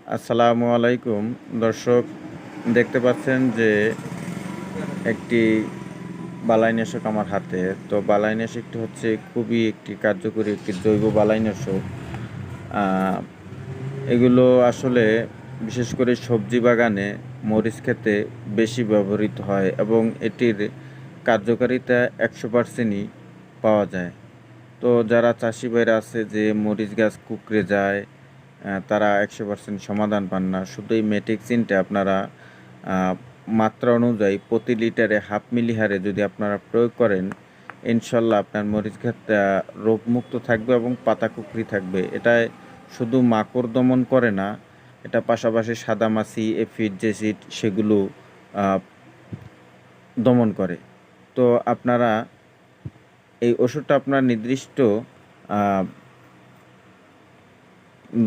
আসসালামু আলাইকুম দর্শক, দেখতে পাচ্ছেন যে একটি বালাইনাশক আমার হাতে। তো বালাইনাশকটি হচ্ছে খুবই একটি কার্যকরী একটি জৈব বালাইনাশক। আহ, এগুলো আসলে বিশেষ করে সবজি বাগানে মরিচ খেতে বেশি ব্যবহৃত হয় এবং এটির কার্যকারিতা 100%ই পাওয়া যায়। তো যারা চাষি ভাইরা আছে যে মরিচ গাছ কুঁকড়ে যায়, তারা 100% সমাধান পান না। শুধু এই মেটেক্সিনটা আপনারা আহ, মাত্রা অনুযায়ী প্রতি লিটারে 1/2 মিলি হারে যদি আপনারা প্রয়োগ করেন, ইনশাল্লাহ আপনার মরিচ গাছটা রোগমুক্ত থাকবে এবং পাতা কুকরি থাকবে। এটায় শুধু মাকড় দমন করে না, এটা পাশাপাশি সাদামাছি, এফিড, জেসিড সেগুলো আহ, দমন করে। তো আপনারা এই ওষুধটা আপনার নির্দিষ্ট আহ,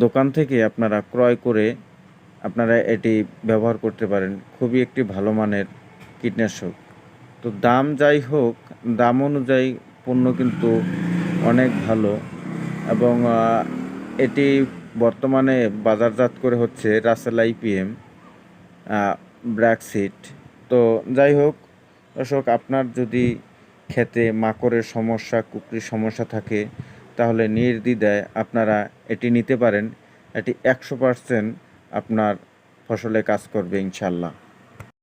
দোকান থেকে আপনারা ক্রয় করে আপনারা এটি ব্যবহার করতে পারেন। খুবই একটি ভালো মানের কীটনাশক। তো দাম যাই হোক, দাম অনুযায়ী পণ্য কিন্তু অনেক ভালো এবং এটি বর্তমানে বাজারজাত করে হচ্ছে রাসেল আইপিএম, ব্র্যাকসিট। তো যাই হোক দর্শক, আপনার যদি ক্ষেতে মাকড়ের সমস্যা, কুকরির সমস্যা থাকে, তাহলে নির্দ্বিধায় আপনারা এটি নিতে পারেন। এটি 100% আপনার ফসলে কাজ করবে ইনশাল্লাহ।